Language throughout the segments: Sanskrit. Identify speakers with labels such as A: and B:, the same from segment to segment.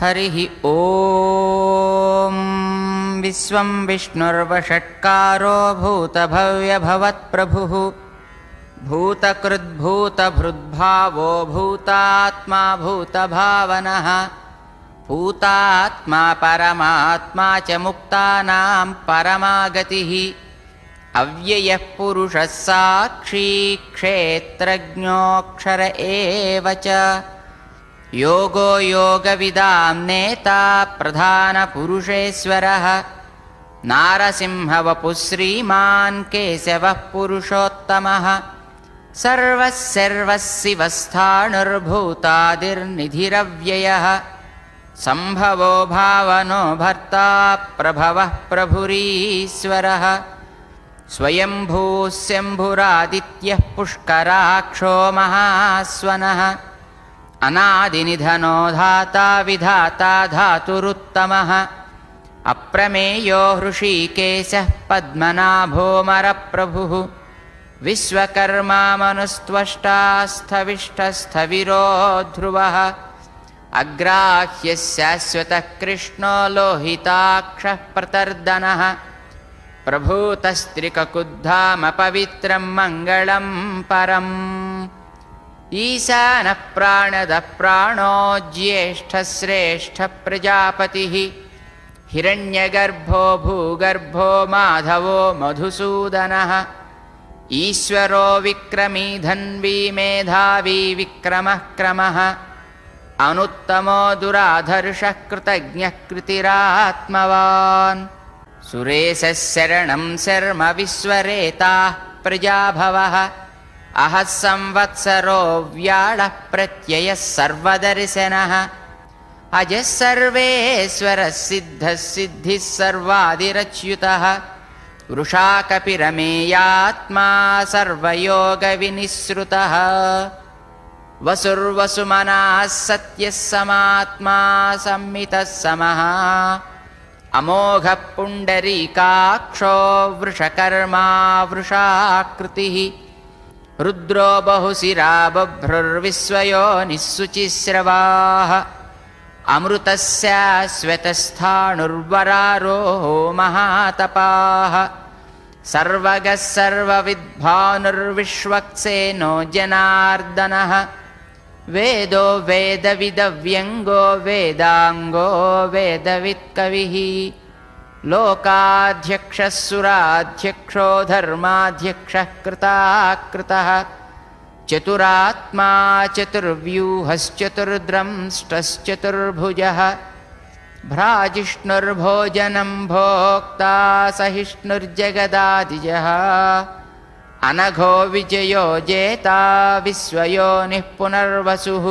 A: हरिः ॐ विश्वं विष्णुर्वषट्कारो भूतभव्यभवत्प्रभुः भूतकृद्भूतभृद्भावो भूतात्मा भूतभावनः भूतात्मा परमात्मा च मुक्तानां परमागतिः अव्ययः पुरुषः साक्षी क्षेत्रज्ञोऽक्षर एव च योगो योगविदां नेता प्रधानपुरुषेश्वरः नारसिंहवपुः श्रीमान् केशवः पुरुषोत्तमः सर्वः सर्वशिवस्थाणुर्भूतादिर्निधिरव्ययः सम्भवो भावनो भर्ता प्रभवः प्रभुरीश्वरः स्वयंभूः शम्भुरादित्यः पुष्कराक्षो महास्वनः अनादिनिधनो धाता विधाता धातुरुत्तमः अप्रमेयो हृषीकेशः पद्मनाभोऽमरप्रभुः विश्वकर्मा मनुस्त्वष्टा स्थविष्ठस्थविरो ध्रुवः अग्राह्यः शाश्वतः कृष्णो लोहिताक्षः प्रतर्दनः प्रभूतस्त्रिककुद्धाम पवित्रं मङ्गलं परम् ईशानः प्राणदः प्राणो ज्येष्ठः श्रेष्ठः प्रजापतिः हिरण्यगर्भो भूगर्भो माधवो मधुसूदनः ईश्वरो विक्रमी धन्वी मेधावी विक्रमः क्रमः अनुत्तमो दुराधर्षः कृतज्ञः कृतिरात्मवान् सुरेशः शरणं शर्म विश्वरेताः प्रजाभवः अहः संवत्सरो व्याळः प्रत्ययः सर्वदर्शनः अजः सर्वेश्वरः सिद्धः सिद्धिः सर्वादिरच्युतः वृषा कपिरमेयात्मा सर्वयोगविनिःसृतः वसुर्वसुमनाः सत्यः समात्मा संमितः समः अमोघः पुण्डरीकाक्षो वृषकर्मा वृषाकृतिः रुद्रो बहुशिरा बभ्रुर्विश्वयोनिः शुचिस्रवाः अमृतस्याश्वतस्थाणुर्वरारोहो महातपाः सर्वगः सर्वविद्भानुर्विश्वक्सेनो जनार्दनः वेदो वेदविदव्यङ्गो वेदाङ्गो वेदवित्कविः लोकाध्यक्षः सुराध्यक्षो धर्माध्यक्षः कृताकृतः चतुरात्मा चतुर्व्यूहश्चतुर्द्रंष्टश्चतुर्भुजः भ्राजिष्णुर्भोजनं भोक्ता सहिष्णुर्जगदादिजः अनघो विजयो जेता विश्वयोनिः पुनर्वसुः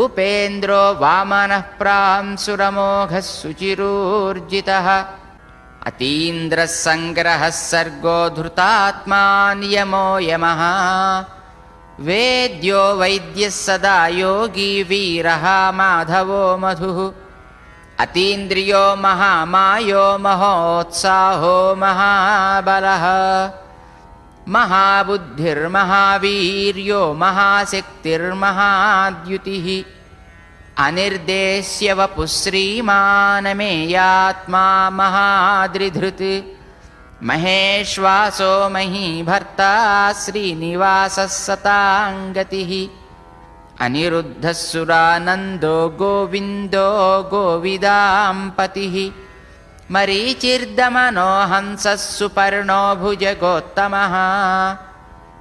A: उपेन्द्रो वामनः प्रांसुरमोघः सुचिरूर्जितः अतीन्द्रः सङ्ग्रहः सर्गो धृतात्मा नियमो यमः वेद्यो वैद्यः सदा योगी वीरः माधवो मधुः अतीन्द्रियो महामायो महोत्साहो महाबलः महाबुद्धिर्महावीर्यो महाशक्तिर्महाद्युतिः अनिर्देश्य वपुः श्रीमानमेयात्मा महाद्रिधृत् महेश्वासो महीभर्ता श्रीनिवासः सताङ्गतिः अनिरुद्धः सुरानन्दो गोविन्दो गोविदाम्पतिः मरीचिर्दमनो हंसः सुपर्णो भुजगोत्तमः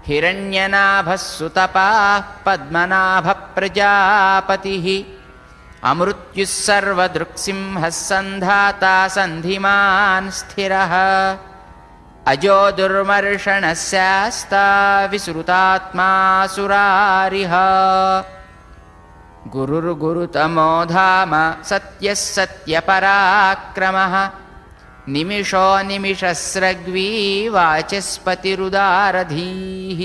A: हिरण्यनाभः सुतपाः पद्मनाभप्रजापतिः अमृत्युः सर्वदृक्सिंहः सन्धाता सन्धिमान् स्थिरः अजो दुर्मर्षणः शास्ता विसृतात्मा सुरारिः गुरुर्गुरुतमो धाम सत्यः सत्यपराक्रमः निमिषो निमिषस्रग्वी वाचस्पतिरुदारधीः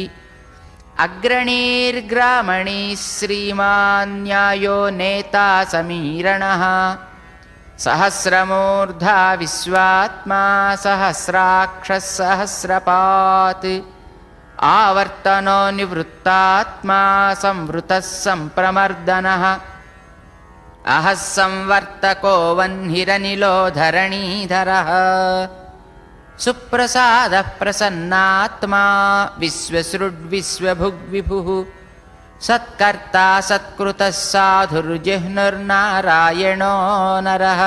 A: अग्रणीर्ग्रामणीः श्रीमान् न्यायो नेता समीरणः सहस्रमूर्धा विश्वात्मा सहस्राक्षः सहस्रपात् आवर्तनो निवृत्तात्मा संवृतः संप्रमर्दनः अहः संवर्तको वह्निरनिलो धरणीधरः सुप्रसादः प्रसन्नात्मा विश्वसृड्विश्वभुग्विभुः सत्कर्ता सत्कृतः साधुर्जिह्नुर्नारायणो नरः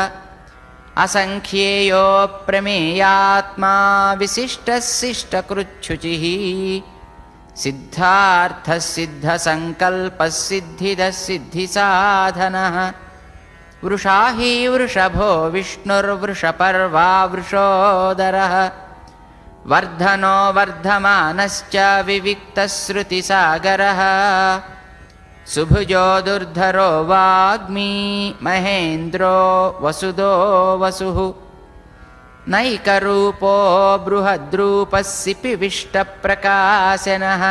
A: असङ्ख्येयो प्रमेयात्मा विशिष्टः शिष्टकृच्छुचिः सिद्धार्थः सिद्धसङ्कल्पः सिद्धिदः सिद्धिसाधनः वृषा हि वृषभो विष्णुर्वृषपर्वा वृषोदरः वर्धनो वर्धमानश्च विविक्तश्रुतिसागरः सुभुजो दुर्धरो वाग्मी महेन्द्रो वसुदो वसुः नैकरूपो बृहद्रूपः सिपिविष्टप्रकाशनः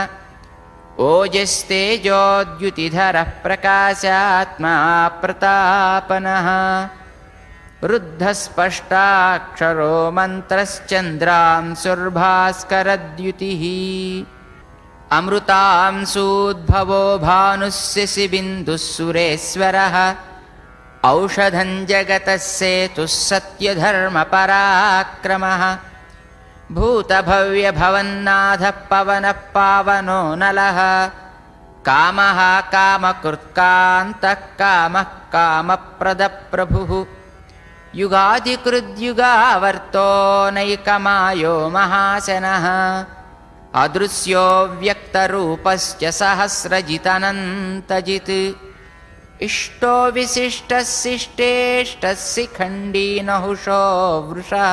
A: ओजस्तेजोद्युतिधरः प्रकाशात्मा प्रतापनः रुद्धस्पष्टाक्षरो मन्त्रश्चन्द्रांशुर्भास्करद्युतिः अमृतांशूद्भवो भानुः शशिबिन्दुः सुरेश्वरः औषधं जगतः सेतुः सत्यधर्मपराक्रमः भूतभव्यभवन्नाथः पवनः पावनो नलः कामः कामकृत्कान्तः कामः कामप्रदप्रभुः युगादिकृद्युगावर्तो नैकमायो महाशनः अदृश्यो व्यक्तरूपश्च सहस्रजितनन्तजित् इष्टो विशिष्टः शिष्टेष्टः शिखण्डी नहुषो वृषः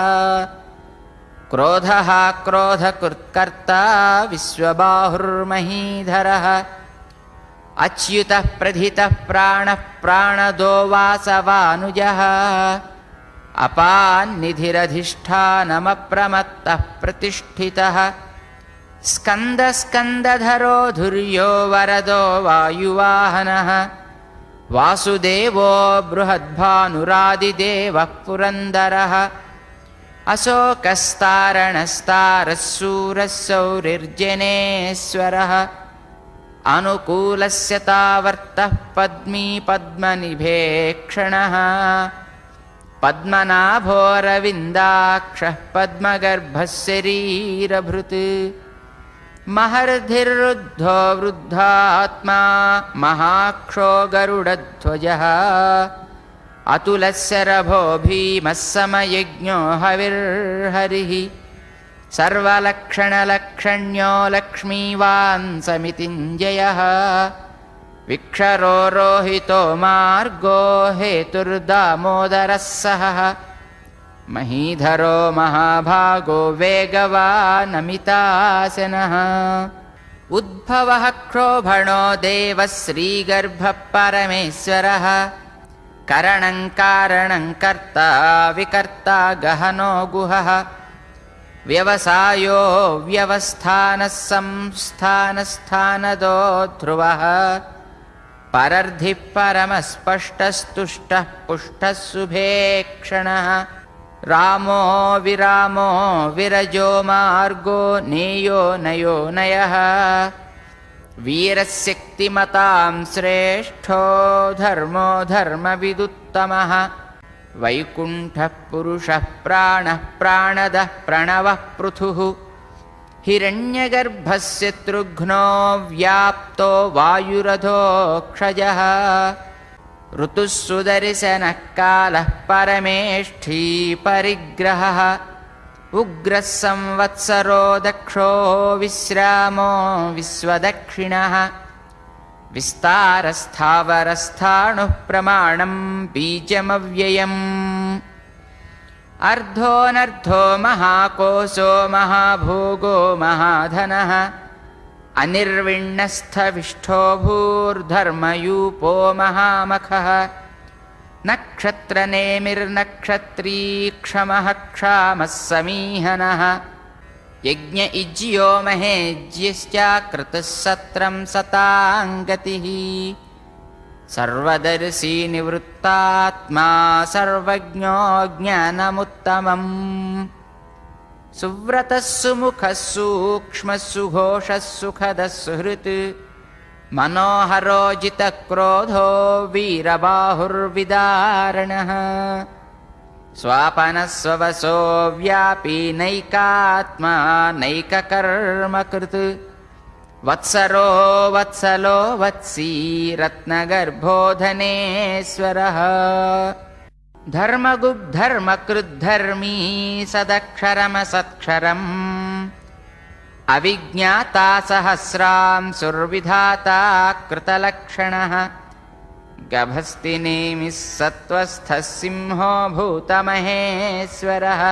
A: क्रोधः क्रोधकृत्कर्ता विश्वबाहुर्महीधरः अच्युतः प्रथितः प्राणः प्राणदो वासवानुजः अपान्निधिरधिष्ठानमप्रमत्तः प्रतिष्ठितः स्कन्दस्कन्दधरो धुर्यो वरदो वायुवाहनः वासुदेवो बृहद्भानुरादिदेवः पुरन्दरः अशोकस्तारणस्तारः शूरः शौरिर्जनेश्वरः अनुकूलस्य तावर्तः पद्मी पद्मनिभेक्षणः पद्मनाभोरविन्दाक्षः पद्मगर्भः शरीरभृत् महर्धिर्रुद्धो वृद्धात्मा महाक्षो गरुडध्वजः अतुलस्य रभो भीमः समयज्ञो हविर्हरिः सर्वलक्षणलक्षण्यो लक्ष्मीवान् समितिञ्जयः विक्षरो रोहितो मार्गो हेतुर्दामोदरः सहः महीधरो महाभागो वेगवानमितासनः उद्भवः क्षोभणो देवः श्रीगर्भः परमेश्वरः करणं कारणं कर्ता विकर्ता गहनो गुहः व्यवसायो व्यवस्थानः संस्थानस्थानदो ध्रुवः परर्धिः परमस्पष्टस्तुष्टः पुष्टः शुभेक्षणः रामो विरामो विरजो मार्गो नेयो नयो नयः वीरशक्तिमतां श्रेष्ठो धर्मो धर्मविदुत्तमः वैकुण्ठः पुरुषः प्राणः प्राणदः प्रणवः पृथुः हिरण्यगर्भस्य तृघ्नो व्याप्तो वायुरधोक्षजः ऋतुः सुदर्शनः कालः परमेष्ठी परिग्रहः उग्रः संवत्सरो दक्षो विश्रामो विश्वदक्षिणः विस्तारस्थावरस्थाणुः प्रमाणं बीजमव्ययम् अर्धोऽनर्धो महाकोशो महाभोगो महाधनः अनिर्विण्णस्थविष्ठो भूर्धर्मयूपो महामखः नक्षत्रनेमिर्नक्षत्री क्षमः क्षामः समीहनः यज्ञ इज्यो महेज्यश्च कृतः सत्रं सताङ्गतिः सर्वदर्शी निवृत्तात्मा सर्वज्ञो ज्ञानमुत्तमम् सुव्रतः सुमुखः सूक्ष्मः सुघोषः सुखदः सुहृत् मनोहरो जितक्रोधो वीरबाहुर्विदारणः स्वापनस्ववसो व्यापी नैकात्मा नैककर्मकृत् वत्सरो वत्सलो वत्सी रत्नगर्भो धनेश्वरः धर्मगुग्धर्मकृद्धर्मी सदक्षरमसत्क्षरम् अविज्ञाता सहस्रांशुर्विधाता कृतलक्षणः गभस्तिनेमिः सत्त्वस्थः सिंहो भूतमहेश्वरः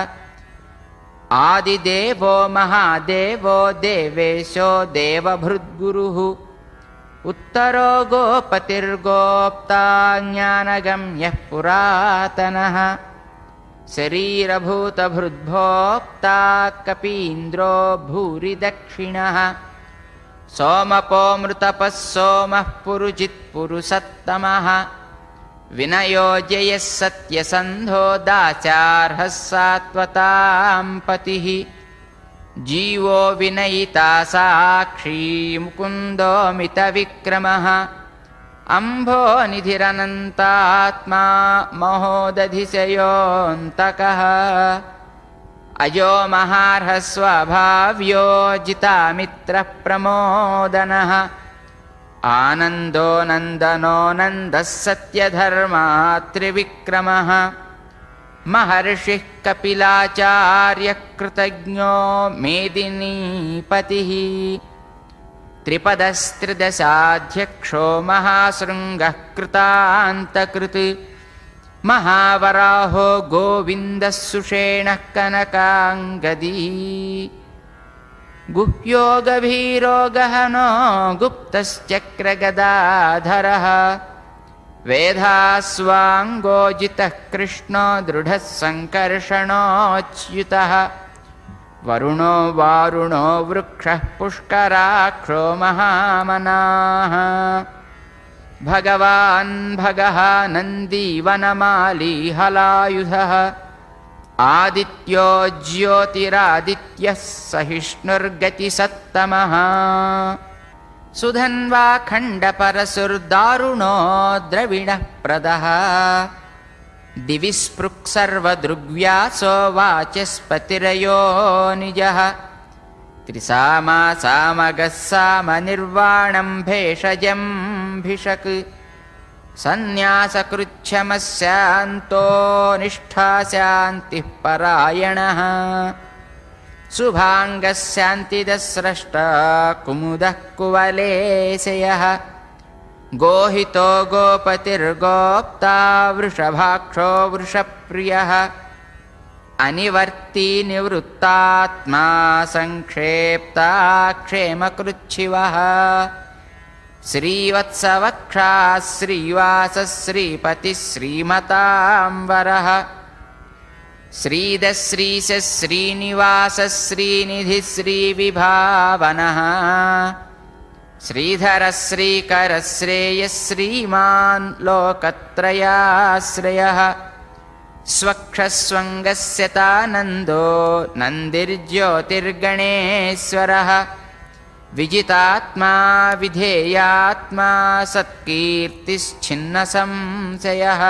A: आदिदेवो महादेवो देवेशो देवभृद्गुरुः उत्तरो गोपतिर्गोप्ता ज्ञानगम्यः पुरातनः शरीरभूतभृद्भोक्ता कपीन्द्रो भूरि दक्षिणः सोमपोऽमृतपः सोमः पुरुजित्पुरुषत्तमः विनयो जयः सत्यसन्धो दाचार्हः सात्वतां पतिः जीवो विनयिता साक्षी मुकुन्दो मितविक्रमः अम्भो निधिरनन्तात्मा महोदधिशयोऽन्तकः अजो महार्हः स्वभाव्यो जितामित्रः प्रमोदनः आनन्दो नन्दनो नन्दः सत्यधर्मा त्रिविक्रमः महर्षिः कपिलाचार्यः कृतज्ञो मेदिनीपतिः त्रिपदस्त्रिदशाध्यक्षो महाशृङ्गः कृतान्तकृत् महावराहो गोविन्दः सुषेणः कनकाङ्गदी गुह्यो गभीरो गहनो गुप्तश्चक्रगदाधरः वेधास्वाङ्गोजितः कृष्णो दृढः सङ्कर्षणोच्युतः वरुणो वारुणो वृक्षः पुष्कराक्षो महामनाः भगवान् भगः नन्दीवनमाली हलायुधः आदित्यो ज्योतिरादित्यः सहिष्णुर्गतिसत्तमः सुधन्वा खण्डपरशुर्दारुणो द्रविणः प्रदः दिवि स्पृक्सर्वदृग्व्यासो वाचस्पतिरयो निजः त्रिसामा सामगः सामनिर्वाणं भेषजं भिषक् सन्न्यासकृच्छमस्यान्तो निष्ठा शान्तिः परायणः शुभाङ्गः शान्तिदस्रष्टा कुमुदः कुवलेशयः गोहितो गोपतिर्गोप्ता वृषभाक्षो वृषप्रियः अनिवर्ती निवृत्तात्मा संक्षेप्ता क्षेमकृच्छिवः श्रीवत्सवक्षा श्रीवासः श्रीपतिः श्रीमताम्बरः श्रीधः श्रीशः श्रीनिवासः श्रीनिधिः श्रीविभावनः श्रीधरः श्रीकरः श्रेयः श्रीमान् लोकत्रयाश्रयः स्वक्षस्वङ्गस्यतानन्दो नन्दिर्ज्योतिर्गणेश्वरः विजितात्मा विधेयात्मा सत्कीर्तिश्छिन्नसंशयः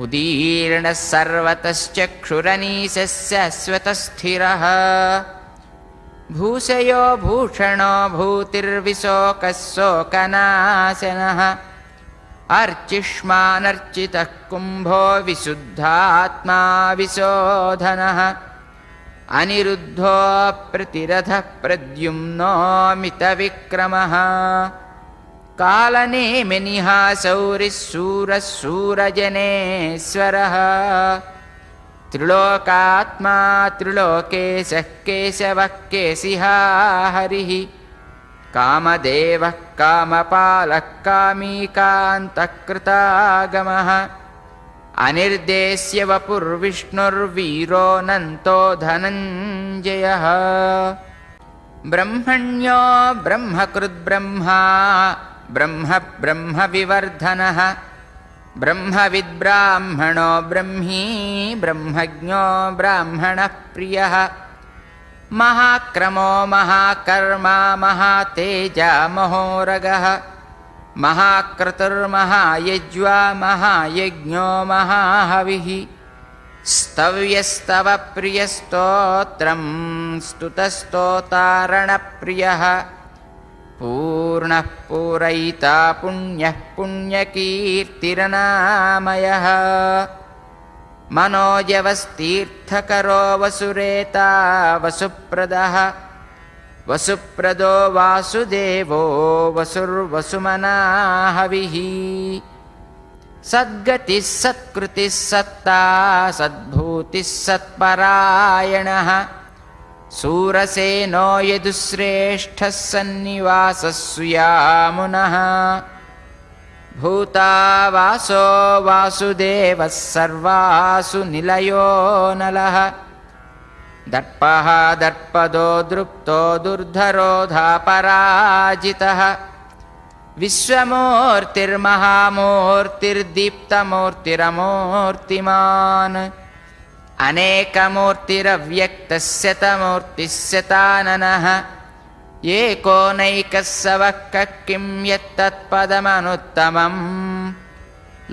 A: उदीर्णः सर्वतश्चक्षुरनीशः शाश्वतस्थिरः भूषयो भूषणो भूतिर्विशोकः शोकनाशनः अर्चिष्मानर्चितः कुम्भो विशुद्धात्मा विशोधनः अनिरुद्धो प्रतिरथः प्रद्युम्नो मितविक्रमः कालनेमिनिहा शौरिः शूरः शूरजनेश्वरः त्रिलोकात्मा त्रिलोकेशः केशवः केशिहा हरिः कामदेवः कामपालः कामीकान्तः कृतागमः अनिर्देश्य वपुर्विष्णुर्वीरोऽनन्तो धनञ्जयः ब्रह्मण्यो ब्रह्मकृद्ब्रह्मा ब्रह्म ब्रह्मविवर्धनः ब्रह्मविद्ब्राह्मणो ब्रह्मी ब्रह्मज्ञो ब्राह्मणः प्रियः महाक्रमो महाकर्मा महातेजा महोरगः महाक्रतुर्महायज्वा महायज्ञो महाहविः स्तव्यस्तवप्रियस्तोत्रं स्तुतस्तोतारणप्रियः पूर्णः पूरयिता पुण्यः पुण्यकीर्तिरनामयः मनोजवस्तीर्थकरो वसुरेता वसुप्रदः वसुप्रदो वासुदेवो वसुर्वसुमनाहविः सद्गतिः सत्कृतिः सत्ता सद्भूतिः सत्परायणः सूरसेनो यदुश्रेष्ठः सन्निवासः सुयामुनः भूतावासो वासुदेवः सर्वासु निलयो नलः दर्पः दर्पदो दृप्तो दुर्धरोधापराजितः विश्वमूर्तिर्महामूर्तिर्दीप्तमूर्तिरमूर्तिमान् अनेकमूर्तिरव्यक्तः शतमूर्तिः शताननः एकोनैकः सवक्कः किं यत्तत्पदमनुत्तमम्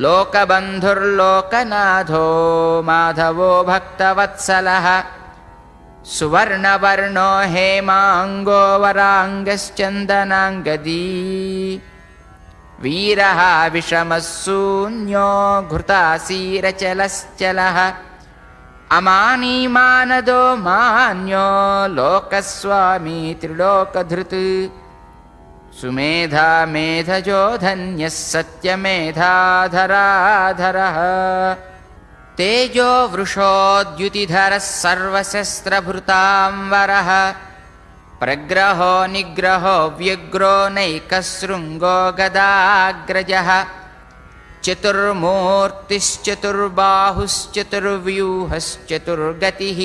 A: लोकबन्धुर्लोकनाथो माधवो भक्तवत्सलः सुवर्णवर्णो हेमाङ्गो वराङ्गश्चन्दनाङ्गदी वीरः विषमः शून्यो घृतासीरचलश्चलः अमानी मानदो मान्यो लोकस्वामी त्रिलोकधृत् सुमेधा मेधजो धन्यः सत्यमेधाधराधरः तेजो वृषोद्युतिधरः सर्वशस्त्रभृतांवरः प्रग्रहो निग्रहो व्यग्रो नैकशृङ्गो गदाग्रजः चतुर्मूर्तिश्चतुर्बाहुश्चतुर्व्यूहश्चतुर्गतिः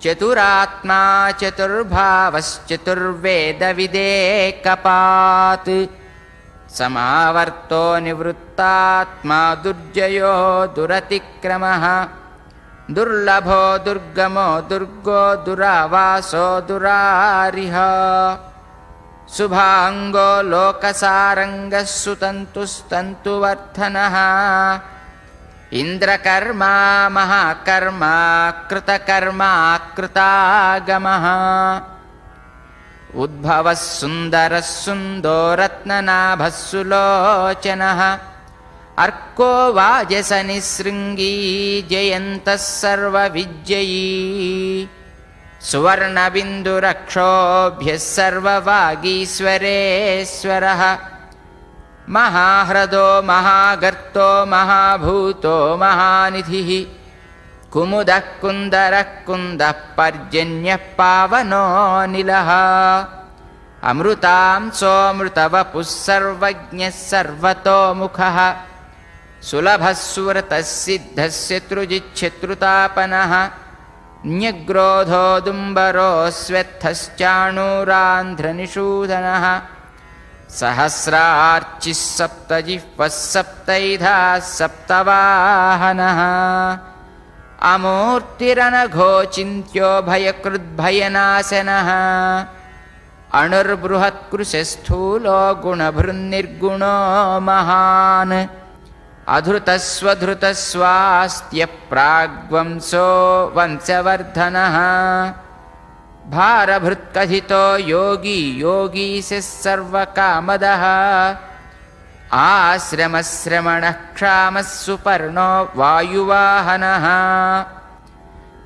A: चतुरात्मा चतुर्भावश्चतुर्वेदविदेकपात् समावर्तो निवृत्तात्मा दुर्जयो दुरतिक्रमः दुर्लभो दुर्गमो दुर्गो दुरावासो दुरारिः शुभाङ्गो लोकसारङ्गः सुतन्तुस्तन्तुवर्धनः इन्द्रकर्मा महाकर्मा कृतकर्मा कृतागमः उद्भवः सुन्दरः सुन्दो रत्ननाभः सुलोचनः अर्को वाजसनिसृङ्गी जयन्तः सर्वविजयी सुवर्णबिन्दुरक्षोभ्यः सर्ववागीश्वरेश्वरः महाह्रदो महागर्तो महाभूतो महानिधिः कुमुदः कुन्दरः कुन्दः पर्जन्यः पावनोऽनिलः अमृतांसोऽमृतवपुः सर्वज्ञः सर्वतोमुखः सुलभः सुव्रतः सिद्धः शत्रुजिच्छत्रुतापनः न्यग्रोधोदुम्बरो स्वेत्थश्चाणूरान्ध्रनिषूदनः सहस्रार्चिः सप्तजिह्वः सप्तैधा सप्तवाहनः अमूर्तिरनघोचिन्त्यो भयकृद्भयनाशनः अणुर्बृहत्कृशस्थूलो गुणभृन्निर्गुणो महान् अधृतस्वधृतस्वास्त्यप्राग्वंसो वंशवर्धनः भारभृत्कथितो योगी योगीशः सर्वकामदः आश्रमश्रमणः क्षामः सुपर्णो वायुवाहनः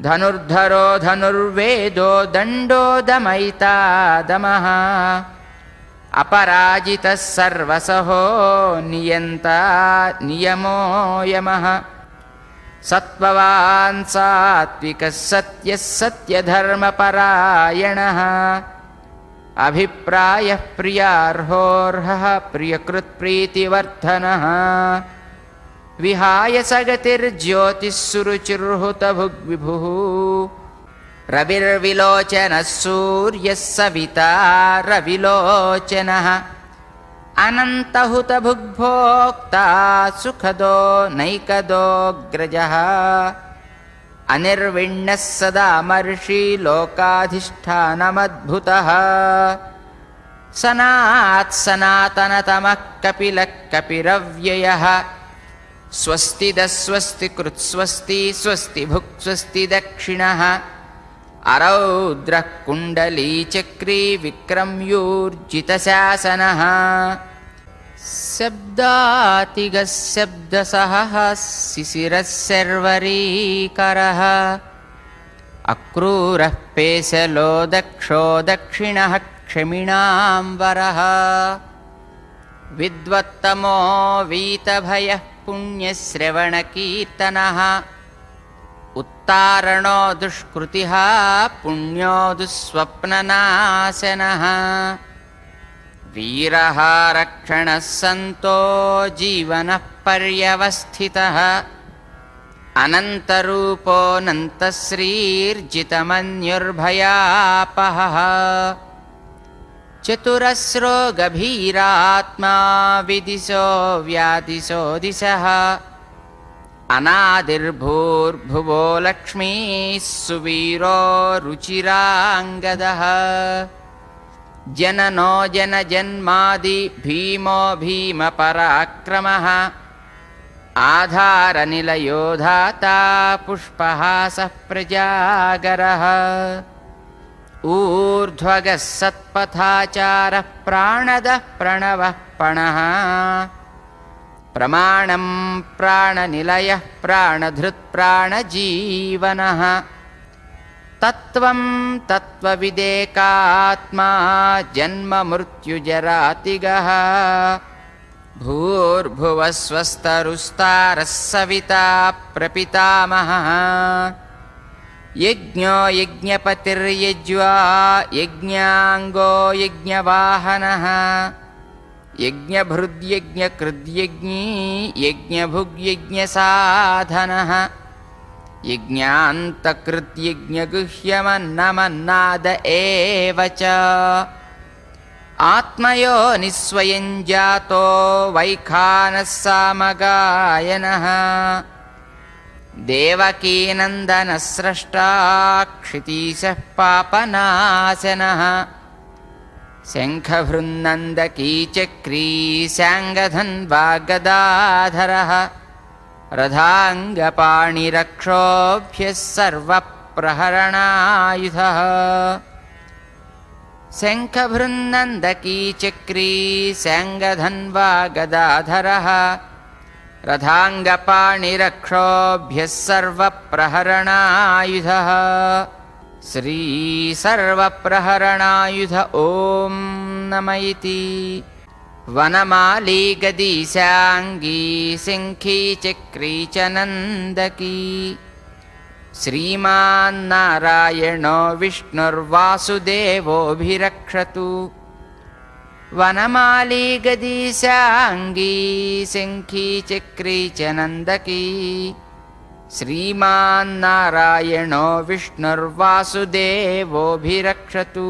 A: धनुर्धरो धनुर्वेदो दण्डो दमयिता दमः अपराजितः सर्वसहो नियन्ता नियमो यमः सत्त्ववान् सात्विकः सत्यः सत्यधर्मपरायणः अभिप्रायः प्रियार्होर्हः प्रियकृत्प्रीतिवर्धनः विहाय सगतिर्ज्योतिः सुरुचिर्हुतभुग्विभुः रविर्विलोचनः सूर्यः सविता रविलोचनः अनन्तहुतभुग्भोक्ता सुखदो नैकदोऽग्रजः अनिर्विण्णः सदा मर्षि लोकाधिष्ठानमद्भुतः सनातनतमः कपिलः कपिरव्ययः स्वस्तिदः स्वस्तिकृत् स्वस्ति स्वस्ति भुक् स्वस्ति दक्षिणः अरौद्रः कुण्डलीचक्री विक्रम्यूर्जितशासनः शब्दातिगः शब्दसहः शिशिरः शर्वरीकरः अक्रूरः पेशलो दक्षो दक्षिणः क्षमिणाम्बरः विद्वत्तमो वीतभयः पुण्यश्रवणकीर्तनः उत्तारणो दुष्कृतिः पुण्यो दुःस्वप्ननाशनः वीरः रक्षणः सन्तो जीवनः पर्यवस्थितः अनन्तरूपोऽनन्तश्रीर्जितमन्युर्भयापहः चतुरस्रो गभीरात्मा विदिशो व्यादिशो दिशः अनादिर्भूर्भुवो लक्ष्मीः सुवीरो रुचिराङ्गदः जननो जनजन्मादि भीमो भीमपराक्रमः आधारनिलयो धाता पुष्पहासः प्रजागरः ऊर्ध्वगः सत्पथाचारः प्राणदः प्रणवः पणः प्रमाणं प्राणनिलयः प्राणधृत्प्राणजीवनः तत्त्वं तत्त्वविदेकात्मा जन्ममृत्युजरातिगः भूर्भुवः स्वस्तरुस्तारः सविता प्रपितामहः यज्ञो यज्ञपतिर्यज्वा यज्ञाङ्गो यज्ञवाहनः यज्ञभृद्यज्ञकृद्यज्ञी यज्ञभुग्यज्ञसाधनः यज्ञान्तकृत्यज्ञगुह्यमन्नमन्नाद एव च आत्मयोनिस्वयं जातो वैखानः सामगायनः देवकीनन्दनः स्रष्टा क्षितीशः पापनाशनः शङ्खभृन्नन्दकी चक्री शाङ्गधन्वा गदाधरः रथाङ्गपाणिरक्षोभ्यः सर्वप्रहरणायुधः शङ्खभृन्नन्दकी चक्री शाङ्गधन्वा गदाधरः रथाङ्गपाणिरक्षोभ्यः सर्वप्रहरणायुधः श्रीसर्वप्रहरणायुध ॐ नम इति वनमाली गदीशाङ्गी शङ्खी चक्री च नन्दकी श्रीमान्नारायणो विष्णुर्वासुदेवोऽभिरक्षतु वनमाली गदीशाङ्गी शङ्खी चक्री च नन्दकी श्रीमान्नारायणो विष्णुर्वासुदेवोऽभिरक्षतु।